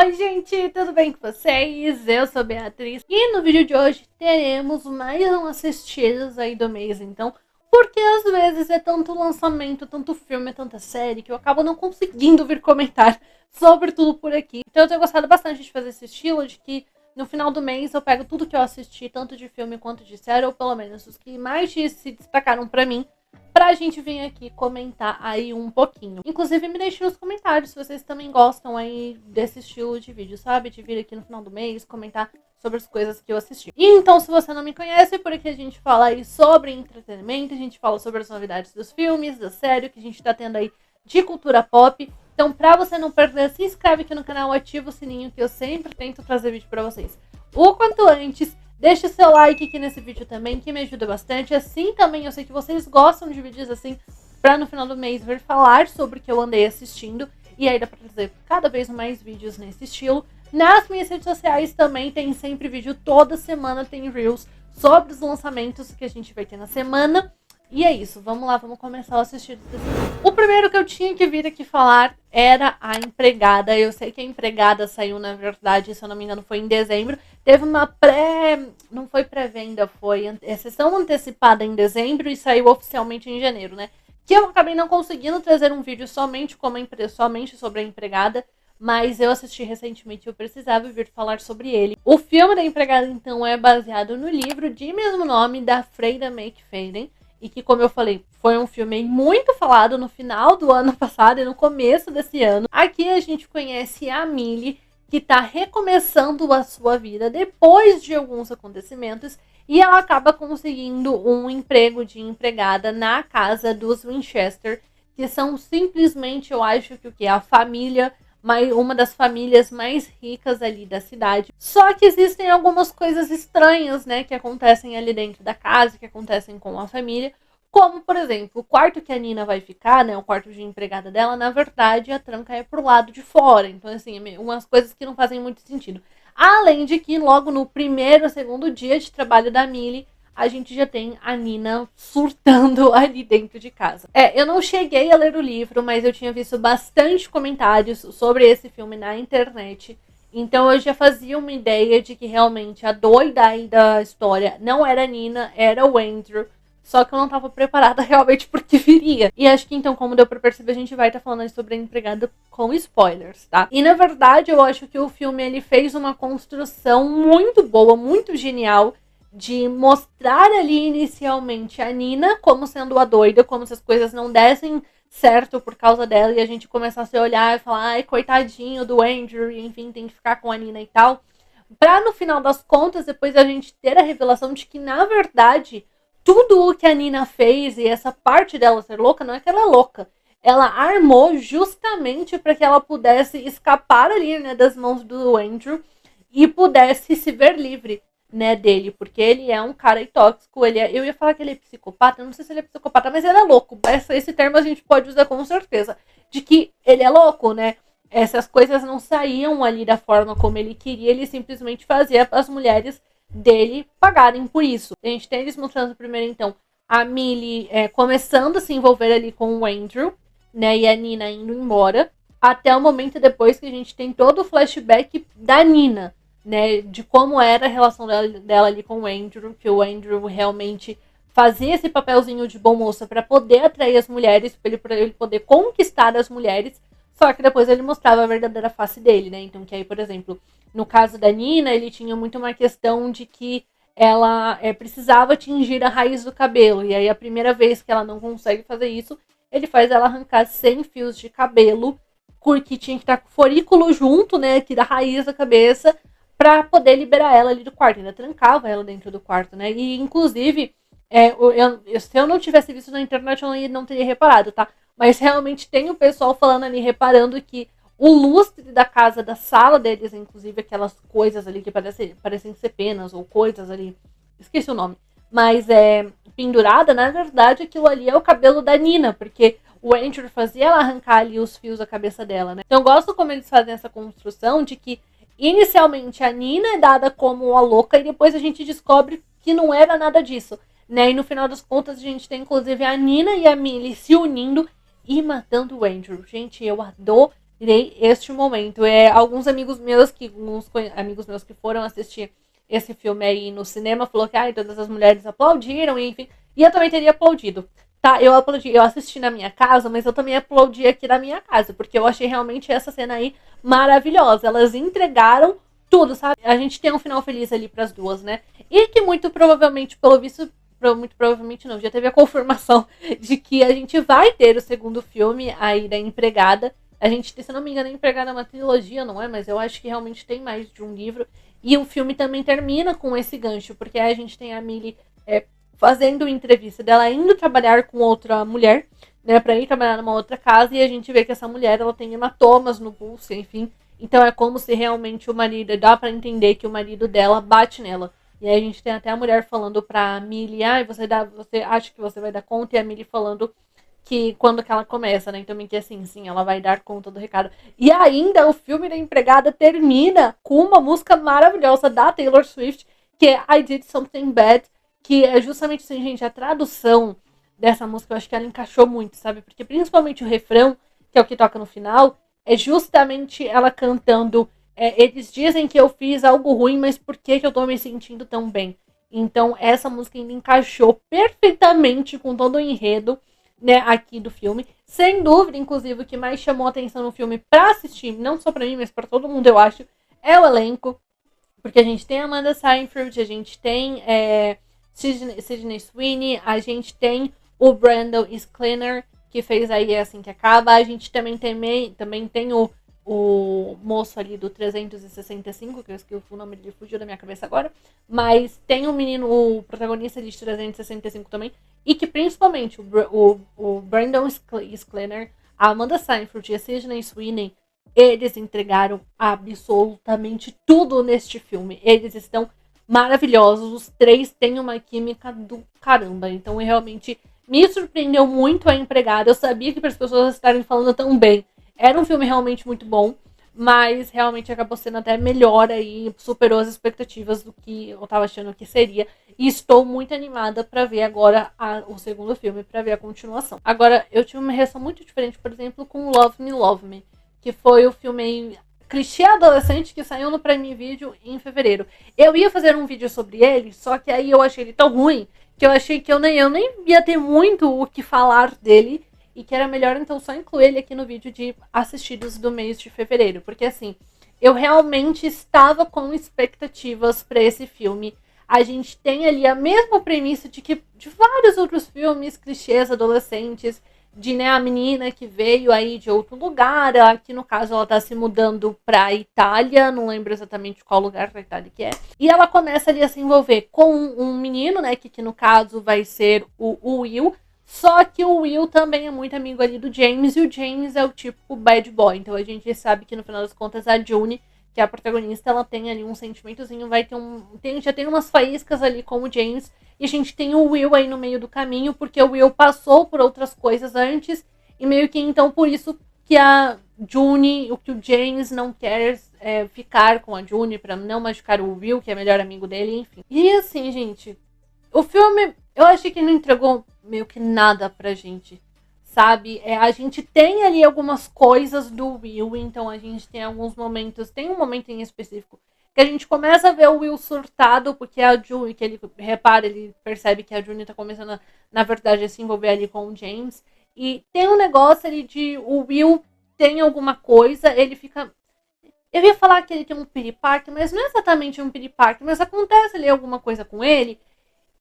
Oi gente, tudo bem com vocês? Eu sou Beatriz e no vídeo de hoje teremos mais um assistidos aí do mês, então, porque às vezes é tanto lançamento, tanto filme, tanta série que eu acabo não conseguindo vir comentar sobre tudo por aqui. Então eu tenho gostado bastante de fazer esse estilo, de que no final do mês eu pego tudo que eu assisti, tanto de filme quanto de série, ou pelo menos os que mais se destacaram pra mim, pra gente vir aqui comentar aí um pouquinho. Inclusive, me deixem nos comentários se vocês também gostam aí desse estilo de vídeo, sabe? De vir aqui no final do mês comentar sobre as coisas que eu assisti. E então, se você não me conhece, por aqui a gente fala aí sobre entretenimento, a gente fala sobre as novidades dos filmes, da série que a gente tá tendo aí de cultura pop. Então, pra você não perder, se inscreve aqui no canal, ativa o sininho que eu sempre tento trazer vídeo pra vocês o quanto antes. Deixe seu like aqui nesse vídeo também, que me ajuda bastante. Assim também, eu sei que vocês gostam de vídeos assim, pra no final do mês vir falar sobre o que eu andei assistindo. E aí dá pra trazer cada vez mais vídeos nesse estilo. Nas minhas redes sociais também tem sempre vídeo, toda semana tem Reels sobre os lançamentos que a gente vai ter na semana. E é isso, vamos lá, vamos começar a assistir. O primeiro que eu tinha que vir aqui falar era A Empregada. Eu sei que A Empregada saiu, na verdade, se eu não me engano, foi em dezembro. Teve uma não foi pré-venda, foi sessão antecipada em dezembro e saiu oficialmente em janeiro, né? Que eu acabei não conseguindo trazer um vídeo somente sobre A Empregada, mas eu assisti recentemente e eu precisava vir falar sobre ele. O filme da Empregada, então, é baseado no livro de mesmo nome da Freida McFadden. E que, como eu falei, foi um filme muito falado no final do ano passado e no começo desse ano. Aqui a gente conhece a Millie, que tá recomeçando a sua vida depois de alguns acontecimentos. E ela acaba conseguindo um emprego de empregada na casa dos Winchester, que são simplesmente, eu acho que o que? A família, uma das famílias mais ricas ali da cidade. Só que existem algumas coisas estranhas, né, que acontecem ali dentro da casa, que acontecem com a família. Como, por exemplo, o quarto que a Nina vai ficar, né, o quarto de empregada dela, na verdade, a tranca é pro lado de fora. Então, assim, umas coisas que não fazem muito sentido. Além de que, logo no primeiro ou segundo dia de trabalho da Millie, a gente já tem a Nina surtando ali dentro de casa. Eu não cheguei a ler o livro, mas eu tinha visto bastante comentários sobre esse filme na internet. Então eu já fazia uma ideia de que realmente a doida aí da história não era a Nina, era o Andrew. Só que eu não estava preparada realmente porque viria. E acho que então, como deu pra perceber, a gente vai estar falando sobre a empregada com spoilers, tá? E na verdade, eu acho que o filme ele fez uma construção muito boa, muito genial, de mostrar ali inicialmente a Nina como sendo a doida, como se as coisas não dessem certo por causa dela e a gente começasse a olhar e falar, ai, coitadinho do Andrew, e enfim, tem que ficar com a Nina e tal. Pra no final das contas, depois a gente ter a revelação de que, na verdade, tudo o que a Nina fez e essa parte dela ser louca, não é que ela é louca. Ela armou justamente para que ela pudesse escapar ali, né, das mãos do Andrew e pudesse se ver livre, né, dele, porque ele é um cara tóxico, eu ia falar que ele é psicopata, eu não sei se ele é psicopata, mas ele é louco, esse termo a gente pode usar com certeza, de que ele é louco, né, essas coisas não saíam ali da forma como ele queria, ele simplesmente fazia as mulheres dele pagarem por isso. A gente tem eles mostrando primeiro, então, a Millie começando a se envolver ali com o Andrew, né, e a Nina indo embora, até o momento depois que a gente tem todo o flashback da Nina, né, de como era a relação dela ali com o Andrew, que o Andrew realmente fazia esse papelzinho de bom moça para poder atrair as mulheres, para ele poder conquistar as mulheres, só que depois ele mostrava a verdadeira face dele, né, então que aí, por exemplo, no caso da Nina, ele tinha muito uma questão de que ela precisava tingir a raiz do cabelo, e aí a primeira vez que ela não consegue fazer isso, ele faz ela arrancar 100 fios de cabelo, porque tinha que estar com o folículo junto, né, aqui da raiz da cabeça, pra poder liberar ela ali do quarto. Ainda trancava ela dentro do quarto, né? E, inclusive, se eu não tivesse visto na internet, eu não teria reparado, tá? Mas realmente tem o pessoal falando ali, reparando que o lustre da casa, da sala deles, inclusive aquelas coisas ali que parecem ser penas ou coisas ali, esqueci o nome, mas pendurada, na verdade, aquilo ali é o cabelo da Nina, porque o Andrew fazia ela arrancar ali os fios da cabeça dela, né? Então eu gosto como eles fazem essa construção de que inicialmente a Nina é dada como a louca e depois a gente descobre que não era nada disso, né? E no final das contas a gente tem inclusive a Nina e a Millie se unindo e matando o Andrew. Gente, eu adorei este momento. Alguns amigos meus que foram assistir esse filme aí no cinema falou que todas as mulheres aplaudiram, enfim. E eu também teria aplaudido. Tá, eu aplaudi, eu assisti na minha casa, mas eu também aplaudi aqui na minha casa, porque eu achei realmente essa cena aí maravilhosa. Elas entregaram tudo, sabe? A gente tem um final feliz ali pras duas, né? E que muito provavelmente, pelo visto, muito provavelmente não, já teve a confirmação de que a gente vai ter o segundo filme aí da Empregada. A gente, se não me engano, a Empregada é uma trilogia, não é? Mas eu acho que realmente tem mais de um livro. E o filme também termina com esse gancho, porque aí a gente tem a Millie fazendo entrevista dela indo trabalhar com outra mulher, né, pra ir trabalhar numa outra casa, e a gente vê que essa mulher, ela tem hematomas no pulso, enfim. Então é como se realmente o marido, dá pra entender que o marido dela bate nela. E aí a gente tem até a mulher falando pra Millie, você acha que você vai dar conta? E a Millie falando que quando que ela começa, né? Então meio que assim, sim, ela vai dar conta do recado. E ainda o filme da Empregada termina com uma música maravilhosa da Taylor Swift, que é I Did Something Bad, que é justamente assim, gente, a tradução dessa música, eu acho que ela encaixou muito, sabe? Porque principalmente o refrão, que é o que toca no final, é justamente ela cantando eles dizem que eu fiz algo ruim, mas por que eu tô me sentindo tão bem? Então essa música ainda encaixou perfeitamente com todo o enredo, né, aqui do filme. Sem dúvida, inclusive, o que mais chamou a atenção no filme pra assistir, não só pra mim, mas pra todo mundo, eu acho, é o elenco. Porque a gente tem a Amanda Seyfried, a gente tem Sydney Sweeney, a gente tem o Brandon Sklenar, que fez aí Assim que Acaba. A gente também tem o moço ali do 365, que eu esqueci o nome dele, fugiu da minha cabeça agora. Mas tem o protagonista de 365 também. E que principalmente o Brandon Sklenar, a Amanda Seyfried e a Sydney Sweeney, eles entregaram absolutamente tudo neste filme. Eles estão maravilhosos. Os três têm uma química do caramba. Então, realmente me surpreendeu muito a Empregada. Eu sabia que para as pessoas estarem falando tão bem, era um filme realmente muito bom. Mas realmente acabou sendo até melhor aí. Superou as expectativas do que eu estava achando que seria. E estou muito animada para ver agora o segundo filme, para ver a continuação. Agora, eu tive uma reação muito diferente, por exemplo, com Love Me, Love Me, que foi o filme clichê adolescente que saiu no Prime Video em fevereiro. Eu ia fazer um vídeo sobre ele, só que aí eu achei ele tão ruim que eu achei que eu nem ia ter muito o que falar dele e que era melhor então só incluir ele aqui no vídeo de assistidos do mês de fevereiro, porque assim, eu realmente estava com expectativas para esse filme. A gente tem ali a mesma premissa de vários outros filmes clichês adolescentes, de, né, a menina que veio aí de outro lugar, aqui no caso ela tá se mudando pra Itália, não lembro exatamente qual lugar da Itália que é, e ela começa ali a se envolver com um menino, né, que no caso vai ser o Will, só que o Will também é muito amigo ali do James, e o James é o tipo bad boy, então a gente sabe que no final das contas a June, que é a protagonista, ela tem ali um sentimentozinho, já tem umas faíscas ali com o James. E a gente tem o Will aí no meio do caminho, porque o Will passou por outras coisas antes, e meio que então por isso que a June, o que o James não quer ficar com a June, pra não machucar o Will, que é melhor amigo dele, enfim. E assim, gente, o filme, eu achei que não entregou meio que nada pra gente, sabe? A gente tem ali algumas coisas do Will, então a gente tem alguns momentos, tem um momento em específico que a gente começa a ver o Will surtado, porque a June, que ele percebe que a June tá começando, na verdade, a se envolver ali com o James. E tem um negócio ali de o Will tem alguma coisa, ele fica... Eu ia falar que ele tem um piripaque, mas não é exatamente um piripaque, mas acontece ali alguma coisa com ele,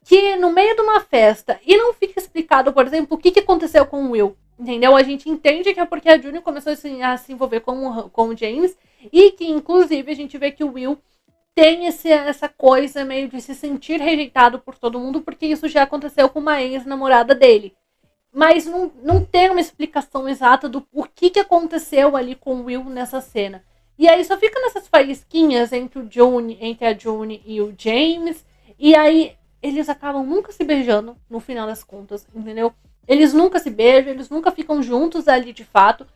que no meio de uma festa, e não fica explicado, por exemplo, o que aconteceu com o Will, entendeu? A gente entende que é porque a June começou a se envolver com o James, e que, inclusive, a gente vê que o Will tem essa coisa meio de se sentir rejeitado por todo mundo, porque isso já aconteceu com uma ex-namorada dele. Mas não tem uma explicação exata do porquê que aconteceu ali com o Will nessa cena. E aí só fica nessas faísquinhas entre a June e o James, e aí eles acabam nunca se beijando, no final das contas, entendeu? Eles nunca se beijam, eles nunca ficam juntos ali de fato.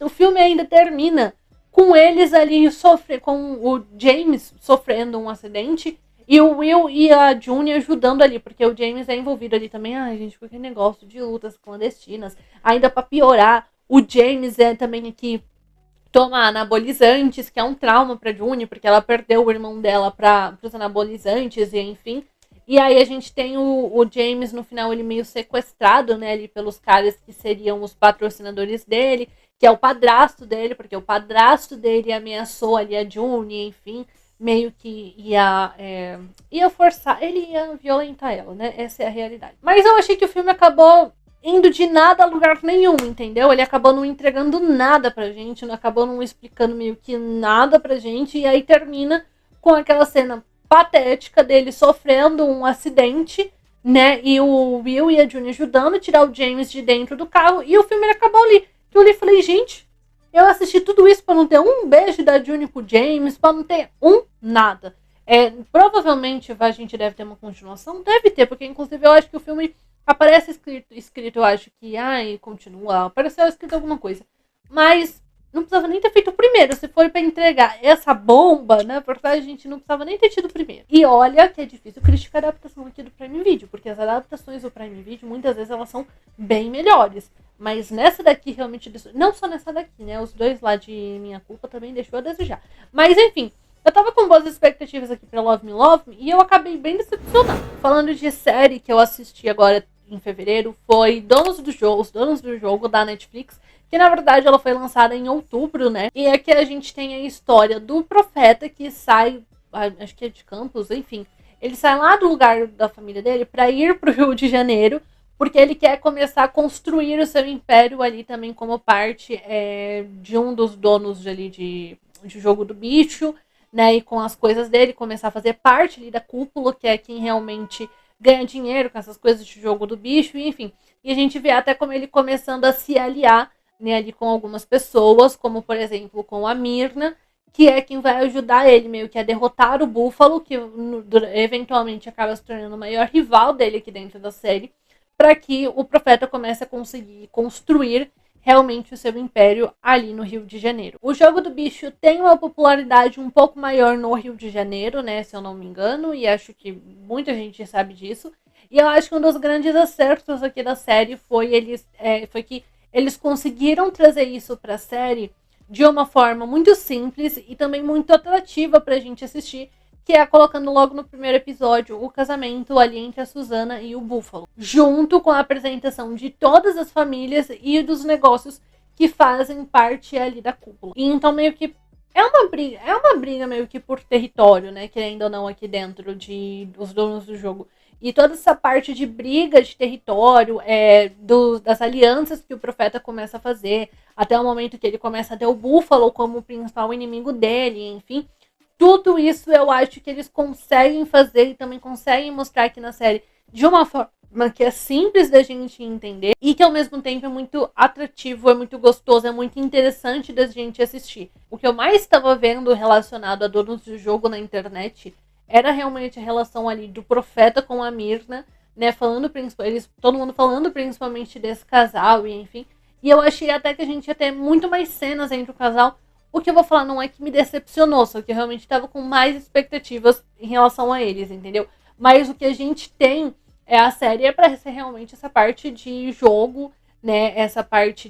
O filme ainda termina com eles ali com o James sofrendo um acidente e o Will e a June ajudando ali, porque o James é envolvido ali também. Ai, gente, com aquele negócio de lutas clandestinas. Ainda pra piorar, o James é também aqui toma anabolizantes, que é um trauma pra June, porque ela perdeu o irmão dela para os anabolizantes, e enfim. E aí a gente tem o James, no final, ele meio sequestrado, né, ali pelos caras que seriam os patrocinadores dele, que é o padrasto dele, porque o padrasto dele ameaçou ali a June, enfim, meio que ia forçar, ele ia violentar ela, né, essa é a realidade. Mas eu achei que o filme acabou indo de nada a lugar nenhum, entendeu? Ele acabou não entregando nada pra gente, não acabou não explicando meio que nada pra gente, e aí termina com aquela cena patética dele sofrendo um acidente, né? E o Will e a June ajudando a tirar o James de dentro do carro, e o filme acabou ali. Eu ali falei, gente, eu assisti tudo isso pra não ter um beijo da June com o James, pra não ter nada. Provavelmente a gente deve ter uma continuação, deve ter, porque inclusive eu acho que o filme aparece escrito, eu acho que, continua, apareceu escrito alguma coisa. Mas não precisava nem ter feito o primeiro. Se foi pra entregar essa bomba, né? Porque a gente não precisava nem ter tido o primeiro. E olha que é difícil criticar a adaptação aqui do Prime Video, porque as adaptações do Prime Video, muitas vezes, elas são bem melhores. Mas nessa daqui, realmente, não só nessa daqui, né? Os dois lá de Minha Culpa também deixou a desejar. Mas, enfim, eu tava com boas expectativas aqui pra Love Me, e eu acabei bem decepcionada. Falando de série que eu assisti agora em fevereiro, foi Os Donos do Jogo da Netflix, que na verdade ela foi lançada em outubro, né? E aqui a gente tem a história do profeta que sai, acho que é de Campos, enfim. Ele sai lá do lugar da família dele para ir pro Rio de Janeiro, porque ele quer começar a construir o seu império ali também como parte de um dos donos ali de Jogo do Bicho, né? E com as coisas dele, começar a fazer parte ali da cúpula, que é quem realmente ganha dinheiro com essas coisas de Jogo do Bicho, enfim. E a gente vê até como ele começando a se aliar, né, ali com algumas pessoas, como por exemplo com a Myrna, que é quem vai ajudar ele meio que a derrotar o Búfalo, que eventualmente acaba se tornando o maior rival dele aqui dentro da série, para que o profeta comece a conseguir construir realmente o seu império ali no Rio de Janeiro. O Jogo do Bicho tem uma popularidade um pouco maior no Rio de Janeiro, né, se eu não me engano, e acho que muita gente sabe disso. E eu acho que um dos grandes acertos aqui da série foi que eles conseguiram trazer isso para a série de uma forma muito simples e também muito atrativa para a gente assistir, que é colocando logo no primeiro episódio o casamento ali entre a Susana e o Búfalo, junto com a apresentação de todas as famílias e dos negócios que fazem parte ali da cúpula. E então meio que é uma briga meio que por território, né, querendo ou não, aqui dentro dos donos do jogo. E toda essa parte de briga de território, das alianças que o profeta começa a fazer, até o momento que ele começa a ter o Búfalo como principal inimigo dele, enfim. Tudo isso eu acho que eles conseguem fazer e também conseguem mostrar aqui na série de uma forma que é simples da gente entender e que ao mesmo tempo é muito atrativo, é muito gostoso, é muito interessante da gente assistir. O que eu mais estava vendo relacionado a donos do jogo na internet era realmente a relação ali do profeta com a Myrna, né, todo mundo falando principalmente desse casal e enfim. E eu achei até que a gente ia ter muito mais cenas entre o casal. O que eu vou falar não é que me decepcionou, só que eu realmente estava com mais expectativas em relação a eles, entendeu? Mas o que a gente tem a série é para ser realmente essa parte de jogo, né? Essa parte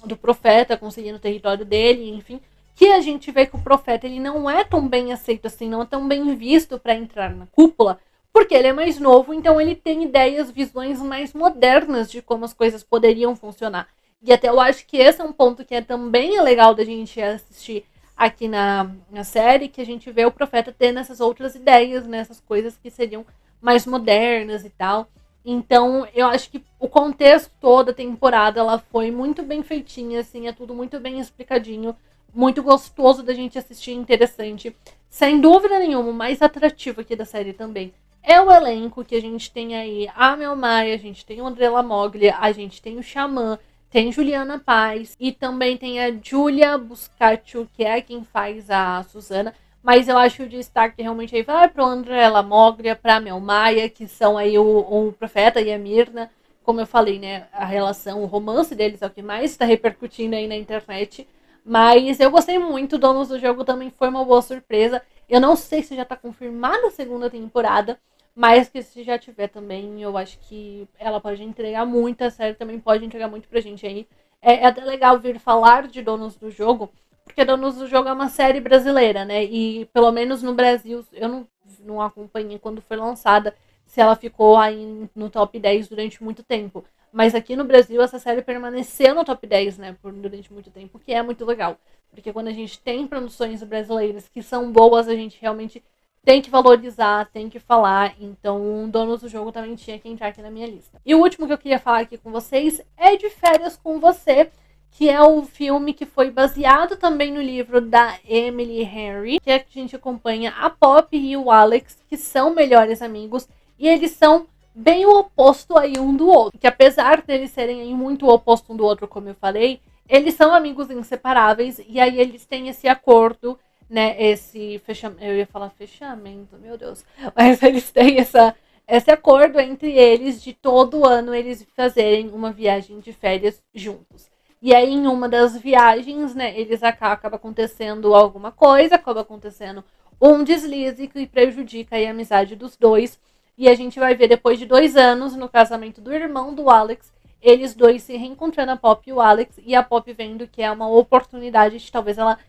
do profeta conseguindo o território dele, enfim. Que a gente vê que o profeta ele não é tão bem aceito assim, não é tão bem visto para entrar na cúpula, porque ele é mais novo, então ele tem ideias, visões mais modernas de como as coisas poderiam funcionar. E até eu acho que esse é um ponto que também é legal da gente assistir aqui na série, que a gente vê o profeta tendo essas outras ideias, né, essas coisas que seriam mais modernas e tal. Então, eu acho que o contexto todo da temporada, ela foi muito bem feitinha, assim, é tudo muito bem explicadinho, muito gostoso da gente assistir, interessante. Sem dúvida nenhuma, o mais atrativo aqui da série também é o elenco, que a gente tem aí a Mel Maia, a gente tem o André Lamoglia, a gente tem o Xamã, tem Juliana Paz e também tem a Julia Buscaccio, que é quem faz a Susana. Mas eu acho que o destaque realmente aí vai para o André Lamoglia, para a Mel Maia, que são aí o Profeta e a Myrna. Como eu falei, né, a relação, o romance deles é o que mais está repercutindo aí na internet. Mas eu gostei muito, Donos do Jogo também foi uma boa surpresa. Eu não sei se já está confirmada a segunda temporada, mas que se já tiver também, eu acho que ela pode entregar muito, a série também pode entregar muito pra gente aí. É até legal vir falar de Donos do Jogo, porque Donos do Jogo é uma série brasileira, né? E pelo menos no Brasil, eu não acompanhei quando foi lançada, se ela ficou aí no top 10 durante muito tempo. Mas aqui no Brasil, essa série permaneceu no top 10, né? Durante muito tempo, o que é muito legal. Porque quando a gente tem produções brasileiras que são boas, a gente realmente tem que valorizar, tem que falar. Então, Donos do Jogo também tinha que entrar aqui na minha lista. E o último que eu queria falar aqui com vocês é De Férias com Você, que é o filme que foi baseado também no livro da Emily Henry, que a gente acompanha a Pop e o Alex, que são melhores amigos, e eles são bem o oposto aí um do outro. Que apesar deles serem aí muito o oposto um do outro, como eu falei, eles são amigos inseparáveis, e aí eles têm esse acordo, né, esse fechamento, eu ia falar fechamento, meu Deus, mas eles têm esse acordo entre eles de todo ano eles fazerem uma viagem de férias juntos. E aí, em uma das viagens, né, eles acaba acontecendo alguma coisa, acaba acontecendo um deslize que prejudica aí a amizade dos dois. E a gente vai ver depois de 2 anos, no casamento do irmão do Alex, eles dois se reencontrando, a Pop e o Alex, e a Pop vendo que é uma oportunidade de talvez ela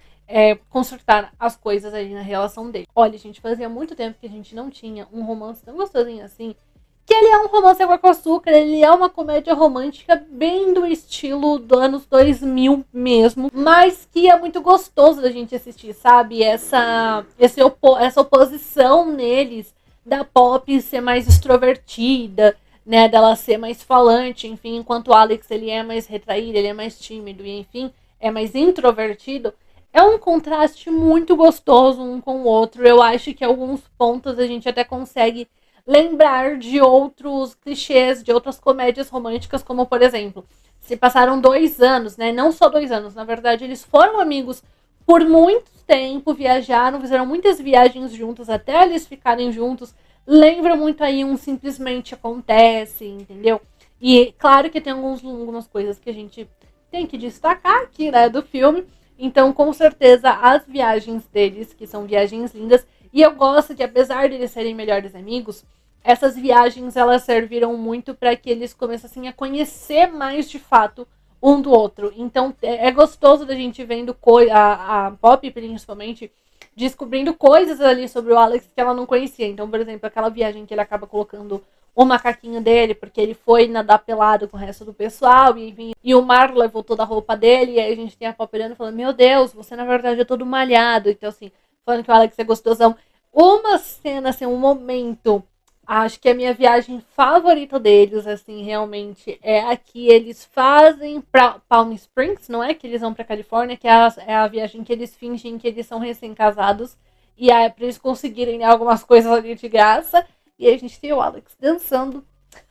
consertar as coisas aí na relação dele. Olha, gente, fazia muito tempo que a gente não tinha um romance tão gostosinho assim, que ele é um romance água com açúcar, ele é uma comédia romântica bem do estilo dos anos 2000 mesmo, mas que é muito gostoso da gente assistir, sabe? Essa oposição neles, da Pop ser mais extrovertida, né, dela ser mais falante, enfim, enquanto o Alex ele é mais retraído, ele é mais tímido e enfim, é mais introvertido. É um contraste muito gostoso um com o outro. Eu acho que alguns pontos a gente até consegue lembrar de outros clichês, de outras comédias românticas, como por exemplo, se passaram 2 anos, né? Não só 2 anos, na verdade, eles foram amigos por muito tempo, viajaram, fizeram muitas viagens juntos até eles ficarem juntos. Lembra muito aí um Simplesmente Acontece, entendeu? E claro que tem algumas coisas que a gente tem que destacar aqui, né, do filme. Então, com certeza, as viagens deles, que são viagens lindas, e eu gosto que, apesar de eles serem melhores amigos, essas viagens elas serviram muito para que eles começassem a conhecer mais de fato um do outro. Então, é gostoso da gente vendo a Pop, principalmente, descobrindo coisas ali sobre o Alex que ela não conhecia. Então, por exemplo, aquela viagem que ele acaba colocando o macaquinho dele, porque ele foi nadar pelado com o resto do pessoal, e enfim, e o mar levou toda a roupa dele, e aí a gente tem a Pop olhando e falando, meu Deus, você na verdade é todo malhado, então assim, falando que o Alex é gostosão. Uma cena, assim, um momento, acho que a minha viagem favorita deles, assim, realmente, é a que eles fazem pra Palm Springs, não é? Que eles vão pra Califórnia, que é a viagem que eles fingem que eles são recém-casados, e é pra eles conseguirem algumas coisas ali de graça. E aí a gente tem o Alex dançando.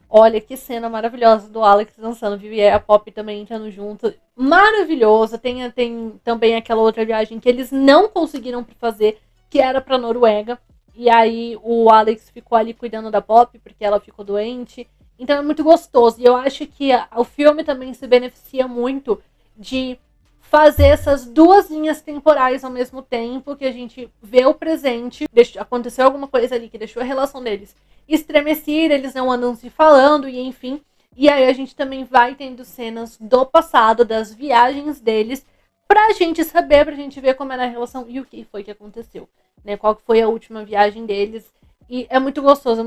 Olha que cena maravilhosa do Alex dançando. Vivi e a Pop também entrando junto. Maravilhoso. Tem também aquela outra viagem que eles não conseguiram fazer, que era pra Noruega. E aí o Alex ficou ali cuidando da Pop, porque ela ficou doente. Então é muito gostoso. E eu acho que o filme também se beneficia muito de fazer essas 2 linhas temporais ao mesmo tempo, que a gente vê o presente, aconteceu alguma coisa ali que deixou a relação deles estremecida, eles não andam se falando, e enfim. E aí a gente também vai tendo cenas do passado, das viagens deles, pra gente saber, pra gente ver como era a relação e o que foi que aconteceu, né? Qual foi a última viagem deles. E é muito gostoso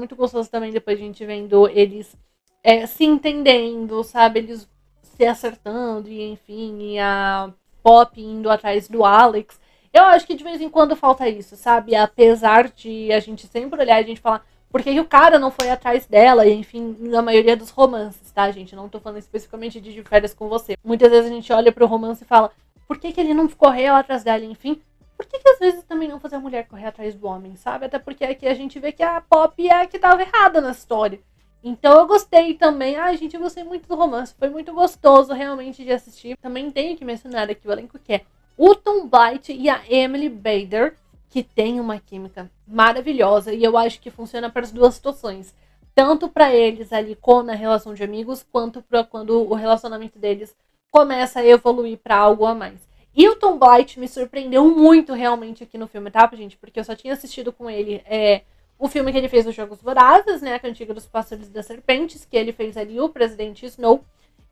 também depois a gente vendo eles se entendendo, sabe? Eles se acertando, e enfim, e a Pop indo atrás do Alex. Eu acho que de vez em quando falta isso, sabe? Apesar de a gente sempre olhar e a gente falar por que o cara não foi atrás dela, e enfim, na maioria dos romances, tá, gente? Não tô falando especificamente de Férias com Você. Muitas vezes a gente olha pro romance e fala, por que ele não correu atrás dela, enfim? Por que às vezes também não fazer a mulher correr atrás do homem, sabe? Até porque aqui a gente vê que a Pop é a que tava errada na história. Então eu gostei também. Ai, gente, eu gostei muito do romance. Foi muito gostoso realmente de assistir. Também tenho que mencionar aqui o elenco que é o Tom Blight e a Emily Bader, que tem uma química maravilhosa. E eu acho que funciona para as 2 situações. Tanto para eles ali na relação de amigos, quanto para quando o relacionamento deles começa a evoluir para algo a mais. E o Tom Blight me surpreendeu muito realmente aqui no filme, tá, gente? Porque eu só tinha assistido com ele o filme que ele fez, Os Jogos Vorazes, né? A Cantiga dos Pássaros e das Serpentes, que ele fez ali o Presidente Snow.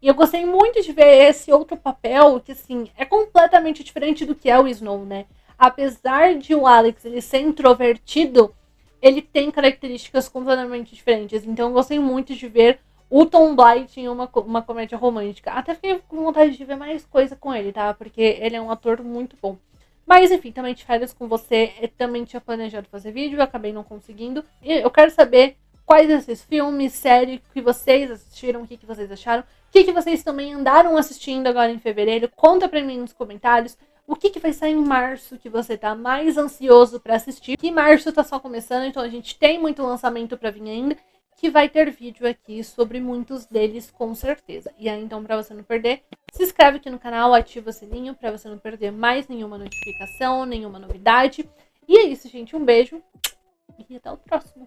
E eu gostei muito de ver esse outro papel, que assim, é completamente diferente do que é o Snow, né? Apesar de o Alex ele ser introvertido, ele tem características completamente diferentes. Então eu gostei muito de ver o Tom Blythe em uma comédia romântica. Até fiquei com vontade de ver mais coisa com ele, tá? Porque ele é um ator muito bom. Mas enfim, também de férias com você, eu também tinha planejado fazer vídeo, acabei não conseguindo. E eu quero saber quais desses filmes, séries que vocês assistiram, o que vocês acharam, o que vocês também andaram assistindo agora em fevereiro. Conta pra mim nos comentários o que vai sair em março que você tá mais ansioso pra assistir. Que março tá só começando, então a gente tem muito lançamento pra vir ainda, que vai ter vídeo aqui sobre muitos deles com certeza. E aí então, pra você não perder, se inscreve aqui no canal, ativa o sininho pra você não perder mais nenhuma notificação, nenhuma novidade. E é isso, gente. Um beijo e até o próximo.